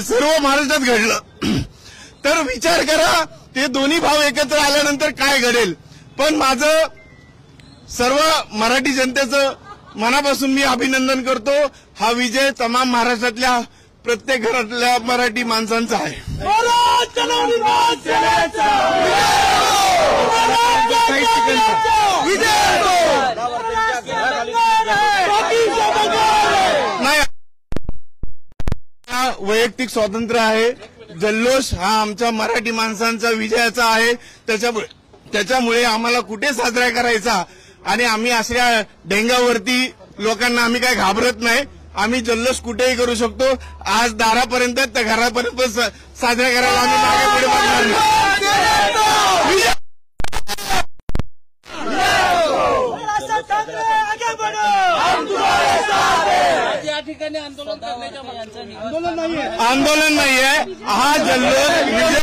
सर्व महाराष्ट्रात घडलं तर विचार करा ते दोन्ही भाव एकत्र आल्यानंतर काय घडेल। पण माझं सर्व मराठी जनतेचं मनापासून मी अभिनंदन करतो। हा विजय तमाम महाराष्ट्रातल्या प्रत्येक घरातल्या मराठी माणसांचा आहे। वैयक्तिक स्वातंत्र्य आहे, जल्लोष हा आमच्या मराठी माणसांचा विजयाचा आहे। त्याच्यामुळे आम्हाला कुठे साजरा करायचा आणि आम्ही अशा डेंगावरती लोकांना आम्ही काय घाबरत नाही। आम्ही जल्लोष कुठेही करू शकतो। आज दारापर्यंत त्या घरापर्यंत साजरा करायला आम्ही मागे पुढे बघणार नाही। या ठिकाणी आंदोलन नाहीये, हा जल्लोष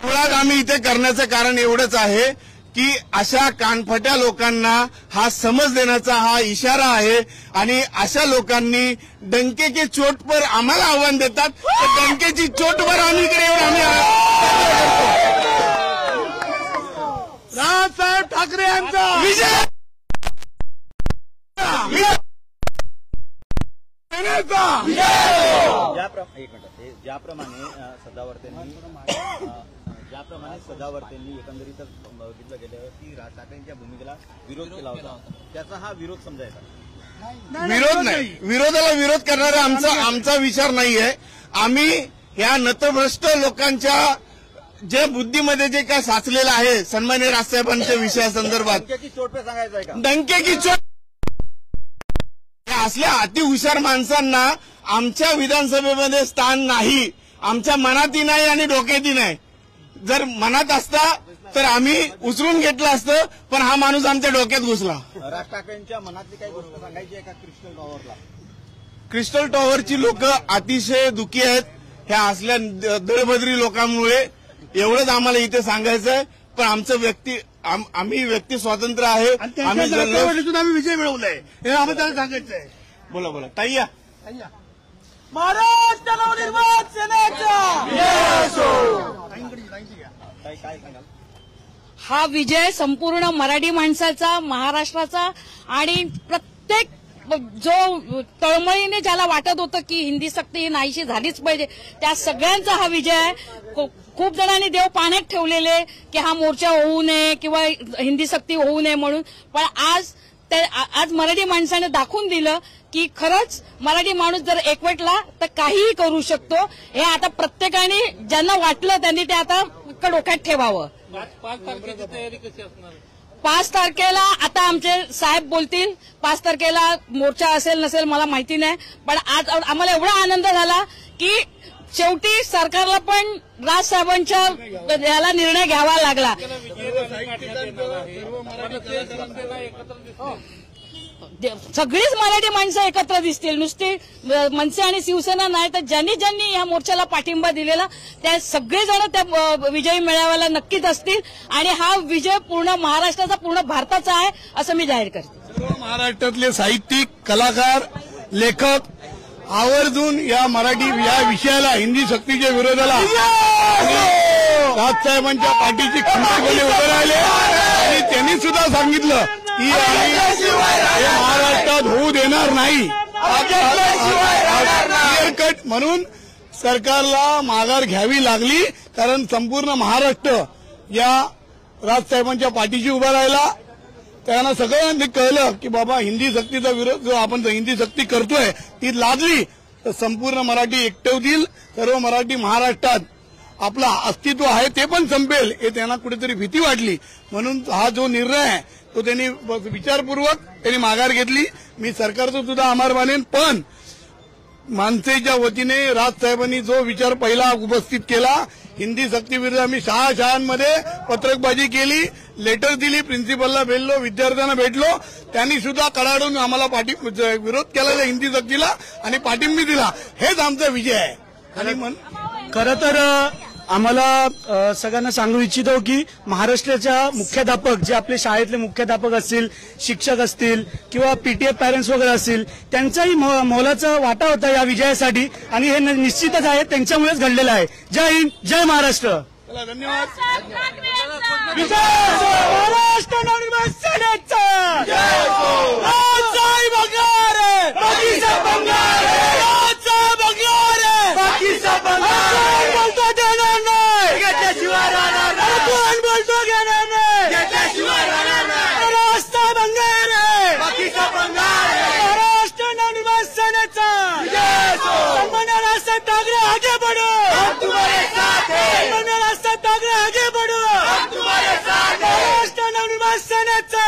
मुळात आम्ही इथे करण्याचं कारण एवढंच आहे की अशा कानफट्या लोकांना हा समज देण्याचा हा इशारा आहे आणि अशा लोकांनी डंके की चोट पर आम्हाला आव्हान देतात, तर डंकेची चोट पर आम्ही राजसाहेब ठाकरे यांचा विजय सदावर्तेंनी एकंदरीतच बघितलं गेलं की राज ठाकरेंच्या भूमिकेला विरोध केला होता, त्याचा हा विरोध समजायचा? विरोध नाही, विरोधाला विरोध करणारा आमचा विचार नाहीये. आम्ही या नतभ्रष्ट लोकांच्या जे बुद्धीमध्ये जे काय साचलेलं आहे सन्माननीय राजसाहेबांच्या विषयासंदर्भात डंके की चोट पे सांगायचं आहे का? डंके की चोट, असल्या अतिहुशार माणसांना आमच्या विधानसभेमध्ये स्थान नाही, आमच्या मनातही नाही आणि डोक्यातही नाही. जर मनात असता तर आम्ही उचलून घेतलं असतं, पण हा माणूस आमच्या डोक्यात घुसला. राज ठाकरेंच्या मनातली काही गोष्ट सांगायची आहे का क्रिस्टल टॉवरला? क्रिस्टल टॉवरची लोक अतिशय दुःखी आहेत ह्या असल्या दळभद्री लोकांमुळे. एवढंच आम्हाला इथे सांगायचं आहे. पण आमचं आम्ही व्यक्ती स्वातंत्र्य आहे. आम्ही आम्ही विजय मिळवलाय हे आम्हाला त्याला सांगायचं आहे. बोला ताई या. महाराष्ट्र नवनिर्माण सेनेचा काय सांगाल? हा विजय संपूर्ण मराठी माणसाचा, महाराष्ट्राचा आणि प्रत्येक जो तळमळीने ज्याला वाटत होतं की हिंदी सक्ती ही नाहीशी झालीच पाहिजे, त्या सगळ्यांचा हा विजय आहे. खूप जणांनी देव पाण्यात ठेवलेले की हा मोर्चा होऊ नये किंवा हिंदी सक्ती होऊ नये म्हणून, पण आज मराठी माणसाने दाखवून दिलं की खरंच मराठी माणूस जर एकवटला तर काहीही करू शकतो. हे आता प्रत्येकाने ज्यांना वाटलं त्यांनी ते आता डोक्यात ठेवावं. 5 तारखेची तयारी कशी असणार? 5 तारखेला आता आमचे साहेब बोलतील. 5 तारखेला मोर्चा असेल नसेल मला माहिती नाही, पण आज आम्हाला एवढा आनंद झाला की शेवटी सरकारला पण राजसाहेबांच्या याला निर्णय घ्यावा लागला. सगळीच मराठी माणसं एकत्र दिसतील, नुसती मनसे आणि शिवसेना नाही तर ज्यांनी ज्यांनी या मोर्चाला पाठिंबा दिलेला त्या सगळेजण त्या विजयी मेळाव्याला नक्कीच असतील आणि हा विजय पूर्ण महाराष्ट्राचा, पूर्ण भारताचा आहे असं मी जाहीर करते. सर्व महाराष्ट्रातले साहित्यिक, कलाकार, लेखक आवर्जून या विषयाला हिंदी सक्तीच्या विरोधाला राजसाहेबांच्या पाठीची खंबीरपणे उभे राहिले आणि त्यांनी सुद्धा सांगितलं की आम्ही महाराष्ट्रात होऊ देणार नाही. क्लिअर कट म्हणून सरकारला माघार घ्यावी लागली, कारण संपूर्ण महाराष्ट्र या राजसाहेबांच्या पाठीशी उभा राहिला. त्यांना सगळ्यांनी कळलं की बाबा हिंदी सक्तीचा विरोध जो आपण हिंदी सक्ती करतोय ती लादली तर संपूर्ण मराठी एकटवतील, सर्व मराठी महाराष्ट्रात आपलं अस्तित्व आहे ते पण संपेल हे त्यांना कुठेतरी भीती वाटली. म्हणून हा जो निर्णय आहे तो त्यांनी विचारपूर्वक त्यांनी माघार घेतली. मी सरकारचं सुद्धा आभार मानेन, पण मनसेच्या वतीने राजसाहेबांनी जो विचार पहिला उपस्थित केला हिंदी सक्तीविरुद्ध आम्ही शाळांमध्ये पत्रकबाजी केली, लेटर दिली, प्रिन्सिपलला भेटलो, विद्यार्थ्यांना भेटलो, त्यांनी सुद्धा कडाडून आम्हाला विरोध केला हिंदी सक्तीला आणि पाठिंबा दिला. हेच आमचा विजय आहे. आणि खरं तर आम्हाला सगळ्यांना सांगू इच्छितो की महाराष्ट्राच्या मुख्याध्यापक जे आपले शाळेतले मुख्याध्यापक असतील, शिक्षक असतील किंवा पीटीए पॅरेंट्स वगैरे असतील त्यांचाही मोलाचा वाटा होता या विजयासाठी आणि हे निश्चितच आहे त्यांच्यामुळेच घडलेलं आहे. जय हिंद, जय महाराष्ट्र. धन्यवाद. महाराष्ट्र नवनिर्माण सेनेचा राजसाहेब बंगारे, बाकीचा बंगारे, राजसाहेब बंगारे, बाकीचा बंगारे. बोलतो देणार नाही, घेतल्याशिवाय राहणार नाही. कोण बोलतो घेणार नाही, घेतल्याशिवाय राहणार नाही. राजसाहेब बंगारे, बाकीचा बंगारे. महाराष्ट्र नवनिर्माण सेनेचा सन्माननीय राजसाहेब ठाकरे आगे बढ़ो, हम तुम्हारे साथ हैं. सन्माननीय राजसाहेब ठाकरे आगे बढ़ो, हम तुम्हारे साथ हैं. महाराष्ट्र नवनिर्माण सेनेचा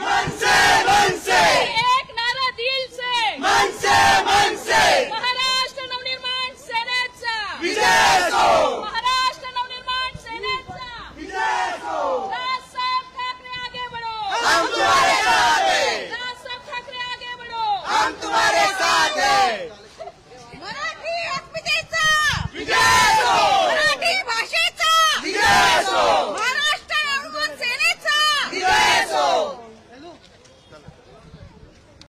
मनसे मनसे एक नारा दिल से, मनसे मनसे महाराष्ट्र नवनिर्माण सेनेचा विजय हो, महाराष्ट्र नवनिर्माण सेनेचा विजय हो. राजसाहेब ठाकरे आगे बढ़ो, हम तुम्हारे साथ हैं. राजसाहेब ठाकरे आगे बढ़ो, हम तुम्हारे साथ हैं.